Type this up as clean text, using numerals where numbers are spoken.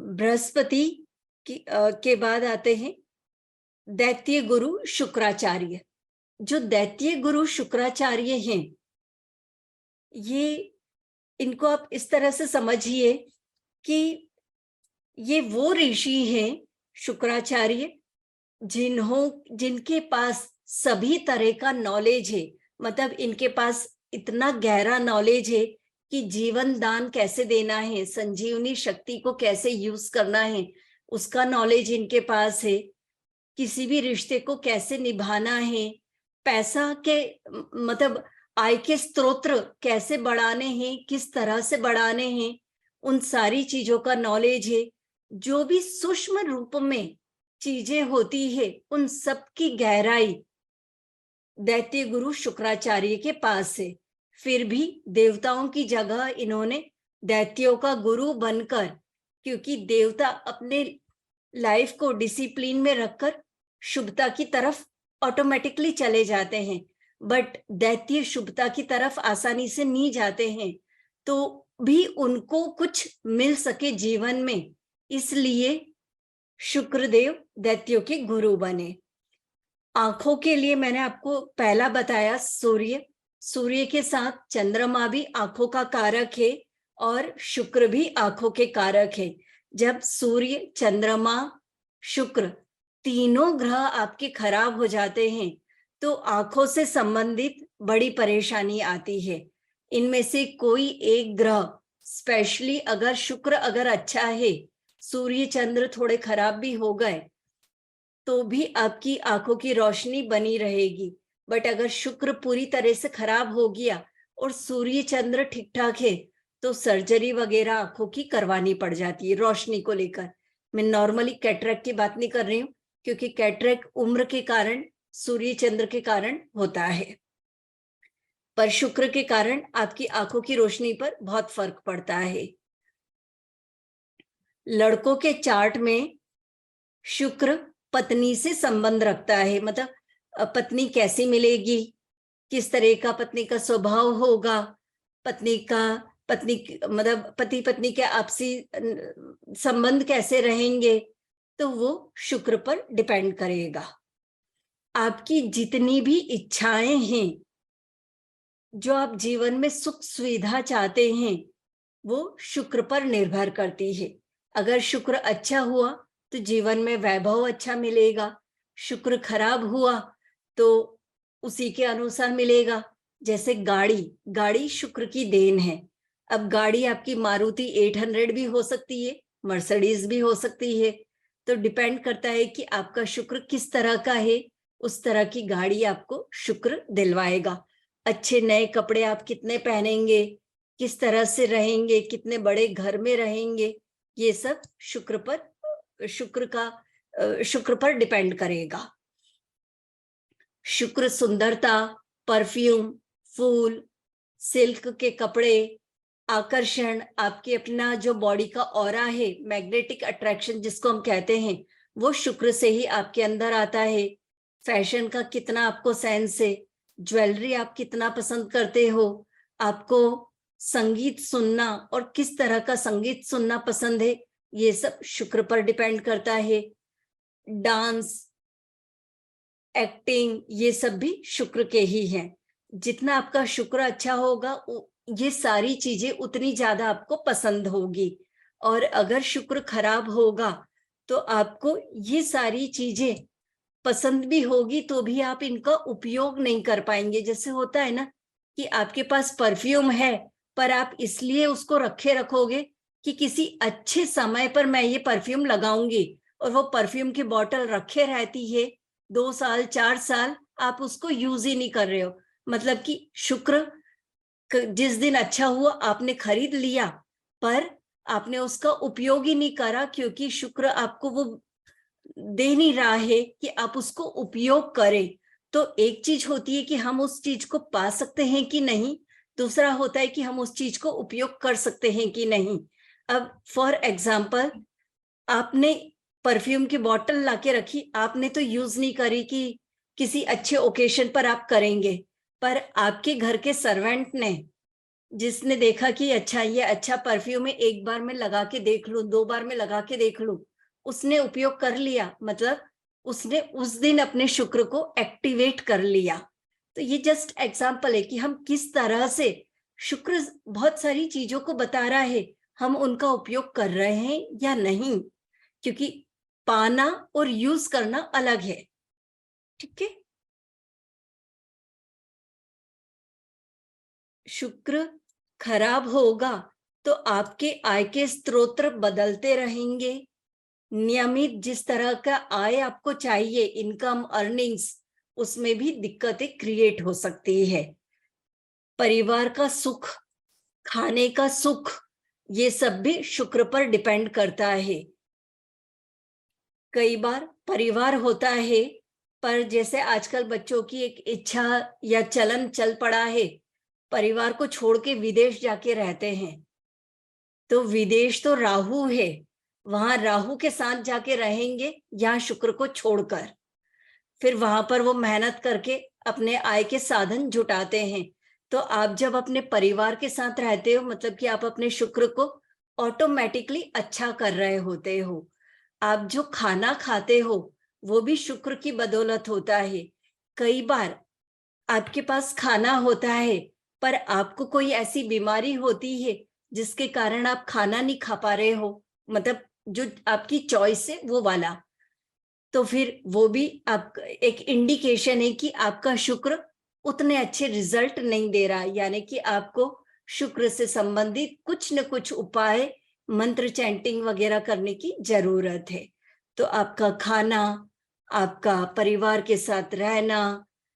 बृहस्पति के बाद आते हैं दैत्य गुरु शुक्राचार्य। जो दैत्य गुरु शुक्राचार्य हैं, ये इनको आप इस तरह से समझिए कि ये वो ऋषि हैं शुक्राचार्य जिनके पास सभी तरह का नॉलेज है। मतलब इनके पास इतना गहरा नॉलेज है कि जीवन दान कैसे देना है, संजीवनी शक्ति को कैसे यूज करना है, उसका नॉलेज इनके पास है। किसी भी रिश्ते को कैसे निभाना है, पैसा के मतलब आय के स्रोत कैसे बढ़ाने हैं, किस तरह से बढ़ाने हैं, उन सारी चीजों का नॉलेज है। जो भी सूक्ष्म रूप में चीजें होती है, उन सब की गहराई दैत्य गुरु शुक्राचार्य के पास है। फिर भी देवताओं की जगह इन्होंने दैत्यों का गुरु बनकर, क्योंकि देवता अपने लाइफ को डिसिप्लिन में रखकर शुभता की तरफ ऑटोमेटिकली चले जाते हैं, बट दैत्य शुभता की तरफ आसानी से नहीं जाते हैं, तो भी उनको कुछ मिल सके जीवन में, इसलिए शुक्रदेव दैत्यों के गुरु बने। आंखों के लिए मैंने आपको पहला बताया सूर्य के साथ चंद्रमा भी आंखों का कारक है और शुक्र भी आंखों के कारक है। जब सूर्य, चंद्रमा, शुक्र तीनों ग्रह आपके खराब हो जाते हैं तो आंखों से संबंधित बड़ी परेशानी आती है। इनमें से कोई एक ग्रह, स्पेशली अगर शुक्र अगर अच्छा है, सूर्य चंद्र थोड़े खराब भी हो गए तो भी आपकी आंखों की रोशनी बनी रहेगी। बट अगर शुक्र पूरी तरह से खराब हो गया और सूर्य चंद्र ठीक ठाक है तो सर्जरी वगैरह आंखों की करवानी पड़ जाती है रोशनी को लेकर। मैं नॉर्मली कैटरेक्ट की बात नहीं कर रही हूँ, क्योंकि कैटरेक्ट उम्र के कारण, सूर्य चंद्र के कारण होता है, पर शुक्र के कारण आपकी आंखों की रोशनी पर बहुत फर्क पड़ता है। लड़कों के चार्ट में शुक्र पत्नी से संबंध रखता है। मतलब पत्नी कैसी मिलेगी, किस तरह का पत्नी का स्वभाव होगा, मतलब पति पत्नी के आपसी संबंध कैसे रहेंगे, तो वो शुक्र पर डिपेंड करेगा। आपकी जितनी भी इच्छाएं हैं, जो आप जीवन में सुख सुविधा चाहते हैं, वो शुक्र पर निर्भर करती है। अगर शुक्र अच्छा हुआ तो जीवन में वैभव अच्छा मिलेगा, शुक्र खराब हुआ तो उसी के अनुसार मिलेगा। जैसे गाड़ी शुक्र की देन है। अब गाड़ी आपकी मारुति 800 भी हो सकती है, मर्सिडीज भी हो सकती है, तो डिपेंड करता है कि आपका शुक्र किस तरह का है, उस तरह की गाड़ी आपको शुक्र दिलवाएगा। अच्छे नए कपड़े आप कितने पहनेंगे, किस तरह से रहेंगे, कितने बड़े घर में रहेंगे, ये सब शुक्र पर डिपेंड करेगा। शुक्र सुंदरता, परफ्यूम, फूल, सिल्क के कपड़े, आकर्षण, आपके अपना जो बॉडी का ऑरा है, मैग्नेटिक अट्रैक्शन जिसको हम कहते हैं, वो शुक्र से ही आपके अंदर आता है। फैशन का कितना आपको सेंस है, ज्वेलरी आप कितना पसंद करते हो, आपको संगीत सुनना और किस तरह का संगीत सुनना पसंद है, ये सब शुक्र पर डिपेंड करता है। डांस, एक्टिंग, ये सब भी शुक्र के ही हैं। जितना आपका शुक्र अच्छा होगा, ये सारी चीजें उतनी ज्यादा आपको पसंद होगी। और अगर शुक्र खराब होगा तो आपको ये सारी चीजें पसंद भी होगी तो भी आप इनका उपयोग नहीं कर पाएंगे। जैसे होता है ना कि आपके पास परफ्यूम है, पर आप इसलिए उसको रखोगे कि किसी अच्छे समय पर मैं ये परफ्यूम लगाऊंगी, और वो परफ्यूम की बोतल रखे रहती है 2 साल 4 साल, आप उसको यूज ही नहीं कर रहे हो। मतलब कि शुक्र जिस दिन अच्छा हुआ आपने खरीद लिया, पर आपने उसका उपयोग ही नहीं करा, क्योंकि शुक्र आपको वो दे नहीं रहा है कि आप उसको उपयोग करें। तो एक चीज होती है कि हम उस चीज को पा सकते हैं कि नहीं, दूसरा होता है कि हम उस चीज को उपयोग कर सकते हैं कि नहीं। अब फॉर एग्जाम्पल, आपने परफ्यूम की बोतल लाके रखी, आपने तो यूज नहीं करी कि किसी अच्छे ओकेशन पर आप करेंगे, पर आपके घर के सर्वेंट ने जिसने देखा कि अच्छा ये अच्छा परफ्यूम है, एक बार में लगा के देख लूं, 2 बार में लगा के देख लूं, उसने उपयोग कर लिया, मतलब उसने उस दिन अपने शुक्र को एक्टिवेट कर लिया। तो ये जस्ट एग्जाम्पल है कि हम किस तरह से शुक्र बहुत सारी चीजों को बता रहा है, हम उनका उपयोग कर रहे हैं या नहीं, क्योंकि पाना और यूज करना अलग है। ठीक है। शुक्र खराब होगा तो आपके आय के स्रोत बदलते रहेंगे। नियमित जिस तरह का आय आपको चाहिए, इनकम अर्निंग्स, उसमें भी दिक्कतें क्रिएट हो सकती है। परिवार का सुख, खाने का सुख, ये सब भी शुक्र पर डिपेंड करता है। कई बार परिवार होता है, पर जैसे आजकल बच्चों की एक इच्छा या चलन चल पड़ा है, परिवार को छोड़ के विदेश जाके रहते हैं। तो विदेश तो राहु है, वहां राहु के साथ जाके रहेंगे, यहाँ शुक्र को छोड़कर, फिर वहां पर वो मेहनत करके अपने आय के साधन जुटाते हैं। तो आप जब अपने परिवार के साथ रहते हो, मतलब कि आप अपने शुक्र को ऑटोमेटिकली अच्छा कर रहे होते हो। आप जो खाना खाते हो वो भी शुक्र की बदौलत होता है। कई बार आपके पास खाना होता है, पर आपको कोई ऐसी बीमारी होती है जिसके कारण आप खाना नहीं खा पा रहे हो, मतलब जो आपकी चॉइस है वो वाला, तो फिर वो भी आप एक इंडिकेशन है कि आपका शुक्र उतने अच्छे रिजल्ट नहीं दे रहा, यानी कि आपको शुक्र से संबंधित कुछ न कुछ उपाय, मंत्र चैंटिंग वगैरह करने की जरूरत है। तो आपका खाना, आपका परिवार के साथ रहना,